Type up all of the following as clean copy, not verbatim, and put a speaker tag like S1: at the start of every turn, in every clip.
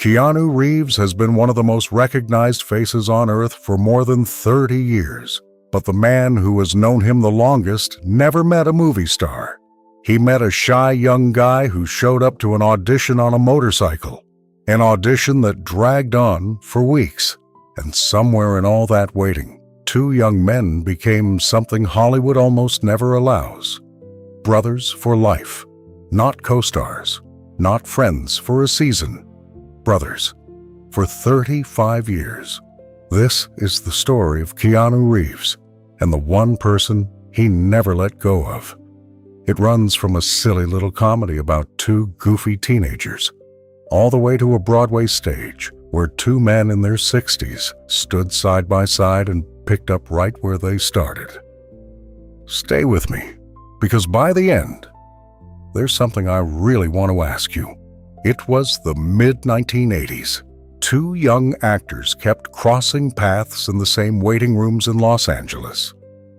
S1: Keanu Reeves has been one of the most recognized faces on Earth for more than 30 years. But the man who has known him the longest never met a movie star. He met a shy young guy who showed up to an audition on a motorcycle. An audition that dragged on for weeks. And somewhere in all that waiting, two young men became something Hollywood almost never allows. Brothers for life. Not co-stars. Not friends for a season. Brothers for 35 years. This is the story of Keanu Reeves and the one person he never let go of. It runs from a silly little comedy about two goofy teenagers, all the way to a Broadway stage where two men in their 60s stood side by side and picked up right where they started. Stay with me, because by the end, there's something I really want to ask you. It was the mid-1980s. Two young actors kept crossing paths in the same waiting rooms in Los Angeles.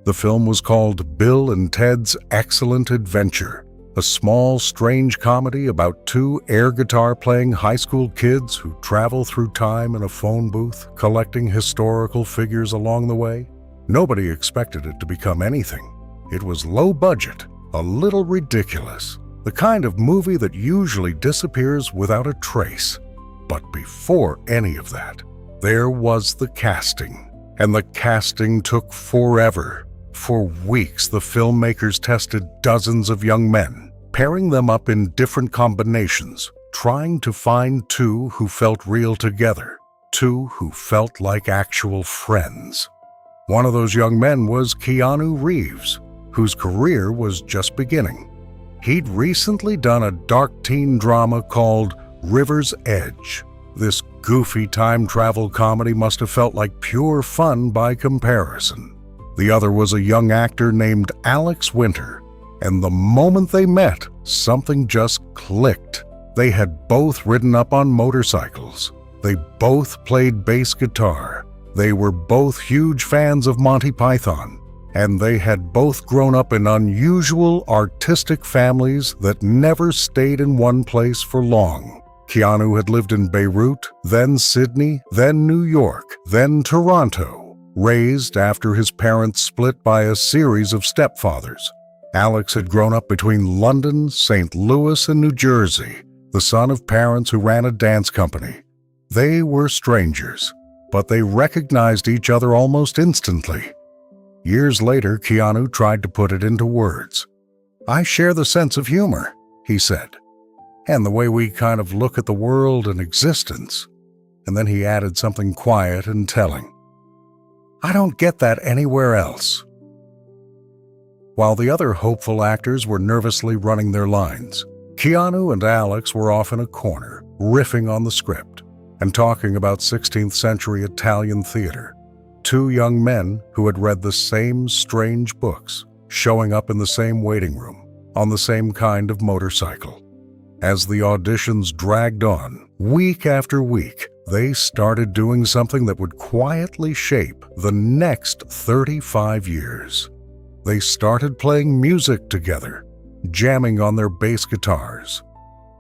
S1: The film was called Bill and Ted's Excellent Adventure, a small, strange comedy about two air guitar-playing high school kids who travel through time in a phone booth, collecting historical figures along the way. Nobody expected it to become anything. It was low budget, a little ridiculous, the kind of movie that usually disappears without a trace. But before any of that, there was the casting. And the casting took forever. For weeks, the filmmakers tested dozens of young men, pairing them up in different combinations, trying to find two who felt real together, two who felt like actual friends. One of those young men was Keanu Reeves, whose career was just beginning. He'd recently done a dark teen drama called River's Edge. This goofy time travel comedy must have felt like pure fun by comparison. The other was a young actor named Alex Winter, and the moment they met, something just clicked. They had both ridden up on motorcycles. They both played bass guitar. They were both huge fans of Monty Python, and they had both grown up in unusual artistic families that never stayed in one place for long. Keanu had lived in Beirut, then Sydney, then New York, then Toronto, raised after his parents split by a series of stepfathers. Alex had grown up between London, St. Louis, and New Jersey, the son of parents who ran a dance company. They were strangers, but they recognized each other almost instantly. Years later, Keanu tried to put it into words. "I share the sense of humor," he said. "And the way we kind of look at the world and existence." And then he added something quiet and telling. "I don't get that anywhere else." While the other hopeful actors were nervously running their lines, Keanu and Alex were off in a corner, riffing on the script and talking about 16th century Italian theater. Two young men who had read the same strange books, showing up in the same waiting room, on the same kind of motorcycle. As the auditions dragged on, week after week, they started doing something that would quietly shape the next 35 years. They started playing music together, jamming on their bass guitars.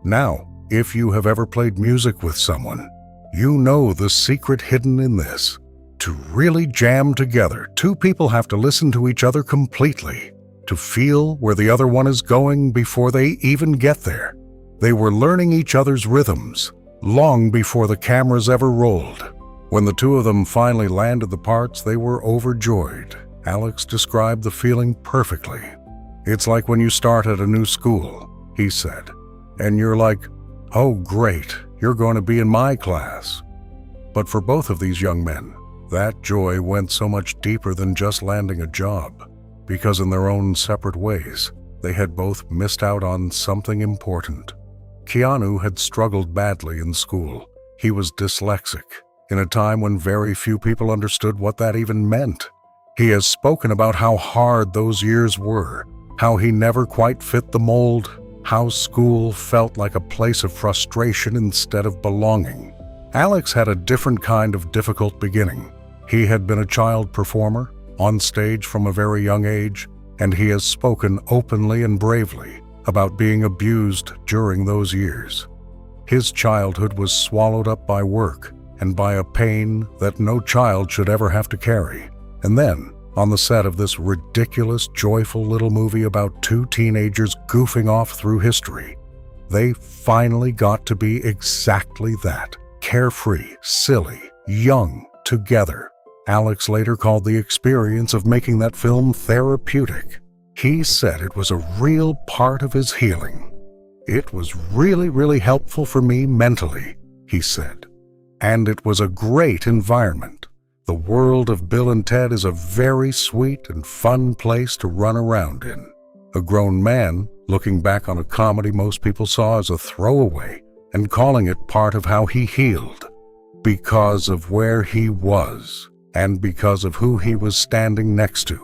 S1: Now, if you have ever played music with someone, you know the secret hidden in this. To really jam together, two people have to listen to each other completely, to feel where the other one is going before they even get there. They were learning each other's rhythms long before the cameras ever rolled. When the two of them finally landed the parts, they were overjoyed. Alex described the feeling perfectly. "It's like when you start at a new school," he said, "and you're like, oh great, you're going to be in my class." But for both of these young men, that joy went so much deeper than just landing a job, because in their own separate ways, they had both missed out on something important. Keanu had struggled badly in school. He was dyslexic, in a time when very few people understood what that even meant. He has spoken about how hard those years were, how he never quite fit the mold, how school felt like a place of frustration instead of belonging. Alex had a different kind of difficult beginning. He had been a child performer, on stage from a very young age, and he has spoken openly and bravely about being abused during those years. His childhood was swallowed up by work and by a pain that no child should ever have to carry. And then, on the set of this ridiculous, joyful little movie about two teenagers goofing off through history, they finally got to be exactly that: carefree, silly, young, together. Alex later called the experience of making that film therapeutic. He said it was a real part of his healing. "It was really helpful for me mentally," he said. "And it was a great environment. The world of Bill and Ted is a very sweet and fun place to run around in." A grown man looking back on a comedy most people saw as a throwaway and calling it part of how he healed, because of where he was and because of who he was standing next to.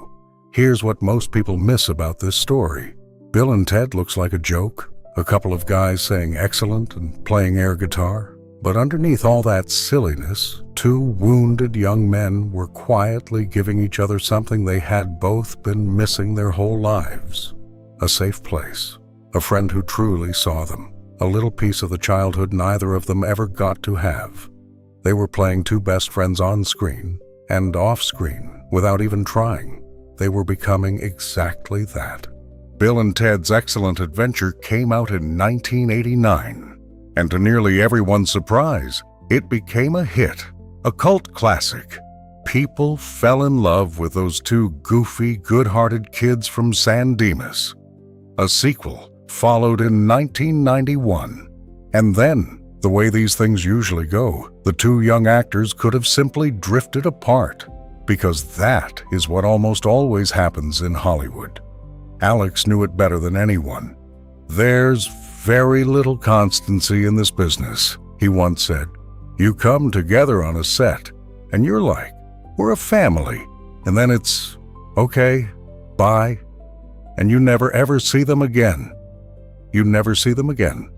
S1: Here's what most people miss about this story. Bill and Ted looks like a joke, a couple of guys saying excellent and playing air guitar. But underneath all that silliness, two wounded young men were quietly giving each other something they had both been missing their whole lives: a safe place, a friend who truly saw them, a little piece of the childhood neither of them ever got to have. They were playing two best friends on screen and off screen without even trying. They were becoming exactly that. Bill and Ted's Excellent Adventure came out in 1989, and to nearly everyone's surprise, it became a hit, a cult classic. People fell in love with those two goofy, good-hearted kids from San Dimas. A sequel followed in 1991, and then, the way these things usually go, the two young actors could have simply drifted apart, because that is what almost always happens in Hollywood. Alex knew it better than anyone. "There's very little constancy in this business," he once said. "You come together on a set, and you're like, we're a family, and then it's, okay, bye, and you never ever see them again. You never see them again."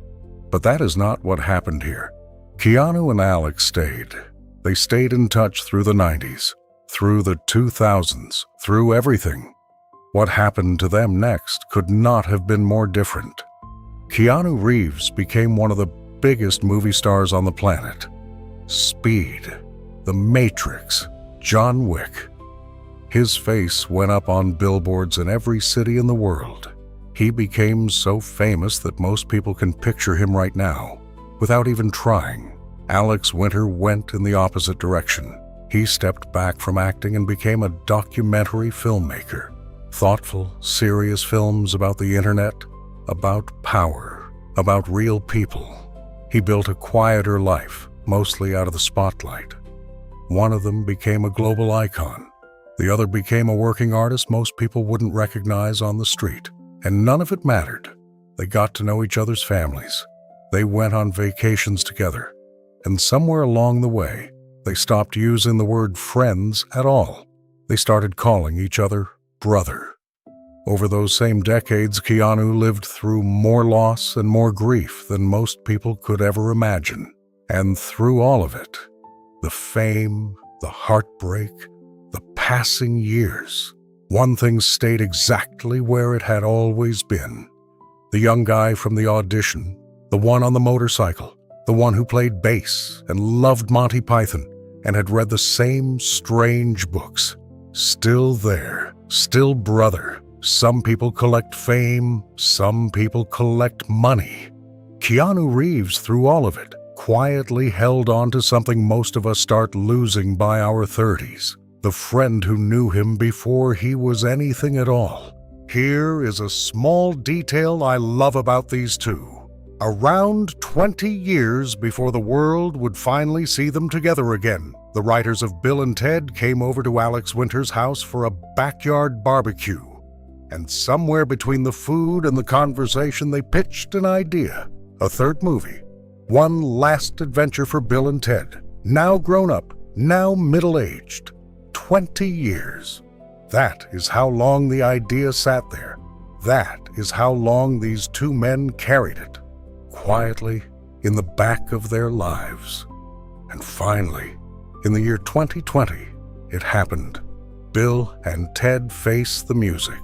S1: But that is not what happened here. Keanu and Alex stayed. They stayed in touch through the 90s, through the 2000s, through everything. What happened to them next could not have been more different. Keanu Reeves became one of the biggest movie stars on the planet. Speed, The Matrix, John Wick. His face went up on billboards in every city in the world. He became so famous that most people can picture him right now, without even trying. Alex Winter went in the opposite direction. He stepped back from acting and became a documentary filmmaker. Thoughtful, serious films about the internet, about power, about real people. He built a quieter life, mostly out of the spotlight. One of them became a global icon. The other became a working artist most people wouldn't recognize on the street. And none of it mattered. They got to know each other's families. They went on vacations together. And somewhere along the way, they stopped using the word friends at all. They started calling each other brother. Over those same decades, Keanu lived through more loss and more grief than most people could ever imagine. And through all of it, the fame, the heartbreak, the passing years, one thing stayed exactly where it had always been. The young guy from the audition, the one on the motorcycle, the one who played bass and loved Monty Python and had read the same strange books. Still there, still brother. Some people collect fame, some people collect money. Keanu Reeves, through all of it, quietly held on to something most of us start losing by our 30s. The friend who knew him before he was anything at all. Here is a small detail I love about these two. Around 20 years before the world would finally see them together again, the writers of Bill and Ted came over to Alex Winter's house for a backyard barbecue. And somewhere between the food and the conversation, they pitched an idea. A third movie. One last adventure for Bill and Ted. Now grown up, now middle-aged. 20 years. That is how long the idea sat there. That is how long these two men carried it. Quietly, in the back of their lives. And finally, in the year 2020, it happened. Bill and Ted Face the Music.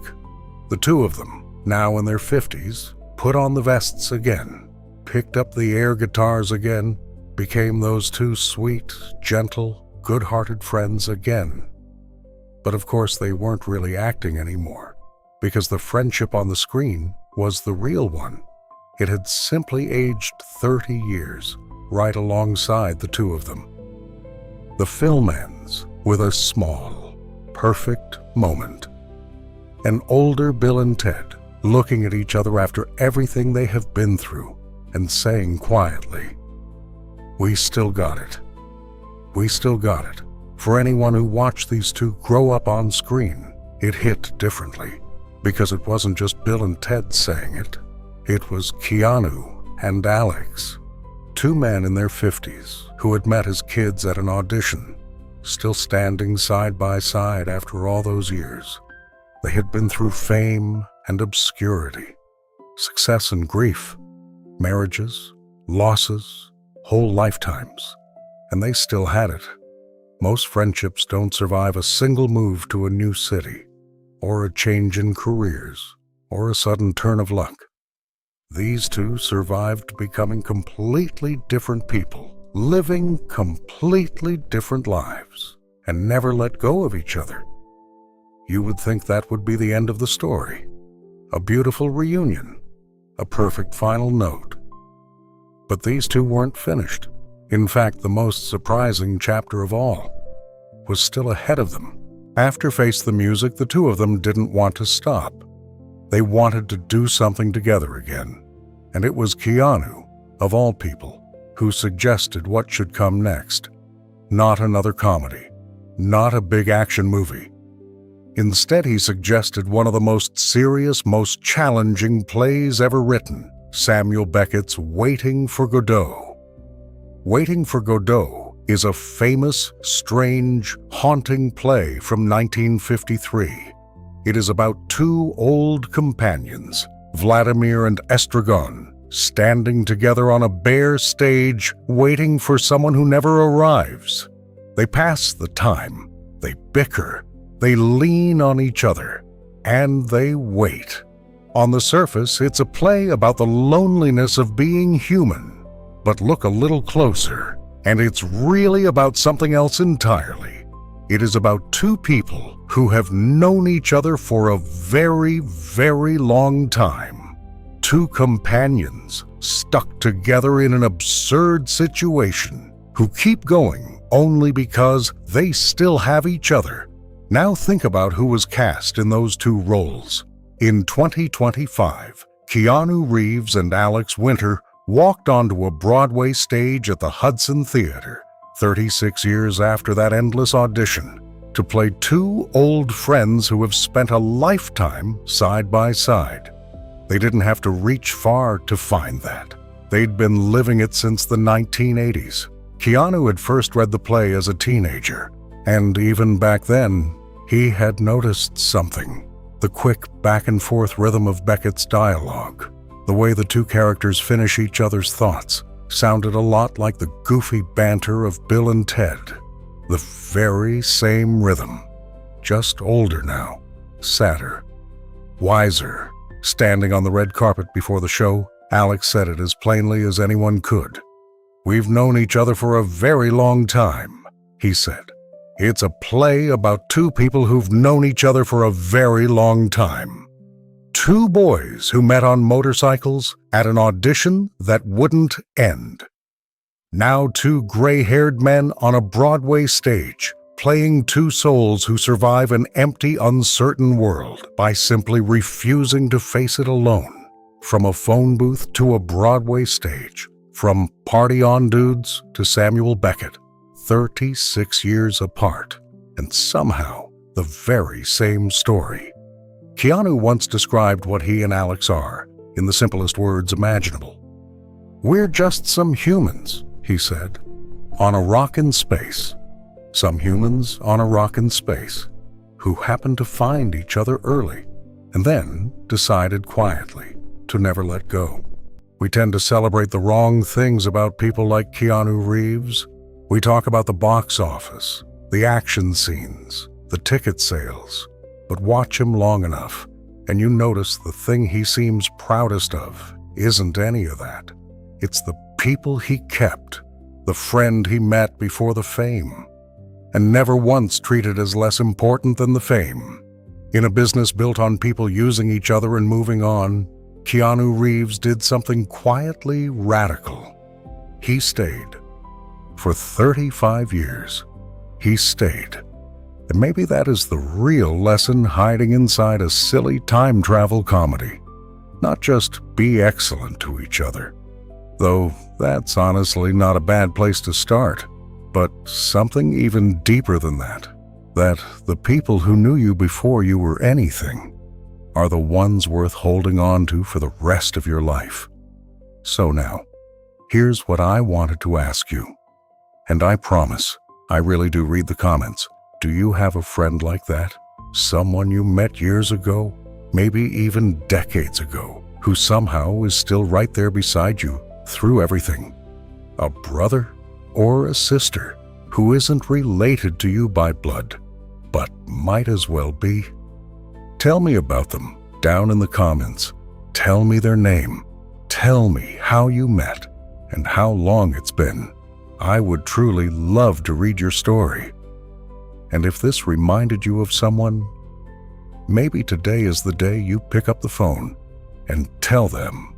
S1: The two of them, now in their 50s, put on the vests again. picked up the air guitars again, became those two sweet, gentle, good-hearted friends again. But of course they weren't really acting anymore, because the friendship on the screen was the real one. It had simply aged 30 years, right alongside the two of them. The film ends with a small, perfect moment. An older Bill and Ted looking at each other after everything they have been through and saying quietly, "We still got it. We still got it." For anyone who watched these two grow up on screen, it hit differently, because it wasn't just Bill and Ted saying it. It was Keanu and Alex, two men in their 50s who had met as kids at an audition, still standing side by side after all those years. They had been through fame and obscurity, success and grief, marriages, losses, whole lifetimes, and they still had it. Most friendships don't survive a single move to a new city, or a change in careers, or a sudden turn of luck. These two survived becoming completely different people, living completely different lives, and never let go of each other. You would think that would be the end of the story, a beautiful reunion, a perfect final note. But these two weren't finished. In fact, the most surprising chapter of all was still ahead of them. After Face the Music, the two of them didn't want to stop. They wanted to do something together again, and it was Keanu, of all people, who suggested what should come next. Not another comedy, not a big action movie. Instead, he suggested one of the most serious, most challenging plays ever written, Samuel Beckett's Waiting for Godot. Waiting for Godot is a famous, strange, haunting play from 1953. It is about two old companions, Vladimir and Estragon, standing together on a bare stage, waiting for someone who never arrives. They pass the time, they bicker, they lean on each other, and they wait. On the surface, it's a play about the loneliness of being human. But look a little closer, and it's really about something else entirely. It is about two people who have known each other for a very, very long time. Two companions stuck together in an absurd situation who keep going only because they still have each other. Now think about who was cast in those two roles. In 2025, Keanu Reeves and Alex Winter walked onto a Broadway stage at the Hudson Theater, 36 years after that endless audition, to play two old friends who have spent a lifetime side by side. They didn't have to reach far to find that. They'd been living it since the 1980s. Keanu had first read the play as a teenager, and even back then, he had noticed something. The quick back-and-forth rhythm of Beckett's dialogue, the way the two characters finish each other's thoughts, sounded a lot like the goofy banter of Bill and Ted. The very same rhythm, just older now, sadder, wiser. Standing on the red carpet before the show, Alex said it as plainly as anyone could. "We've known each other for a very long time," he said. "It's a play about two people who've known each other for a very long time. Two boys who met on motorcycles at an audition that wouldn't end. Now two gray-haired men on a Broadway stage, playing two souls who survive an empty, uncertain world by simply refusing to face it alone. From a phone booth to a Broadway stage, from Party On Dudes to Samuel Beckett, 36 years apart, and somehow the very same story." Keanu once described what he and Alex are in the simplest words imaginable. "We're just some humans," he said, "on a rock in space. Some humans on a rock in space who happened to find each other early and then decided quietly to never let go. We tend to celebrate the wrong things about people like Keanu Reeves. We talk about the box office, the action scenes, the ticket sales. But watch him long enough, and you notice the thing he seems proudest of isn't any of that. It's the people he kept, the friend he met before the fame, and never once treated as less important than the fame. In a business built on people using each other and moving on, Keanu Reeves did something quietly radical. He stayed. For 35 years, he stayed. And maybe that is the real lesson hiding inside a silly time travel comedy. Not just be excellent to each other, though that's honestly not a bad place to start, but something even deeper than that the people who knew you before you were anything are the ones worth holding on to for the rest of your life. So now, here's what I wanted to ask you. And I promise, I really do read the comments. Do you have a friend like that? Someone you met years ago, maybe even decades ago, who somehow is still right there beside you through everything? A brother or a sister who isn't related to you by blood, but might as well be? Tell me about them down in the comments. Tell me their name. Tell me how you met and how long it's been. I would truly love to read your story. And if this reminded you of someone, maybe today is the day you pick up the phone and tell them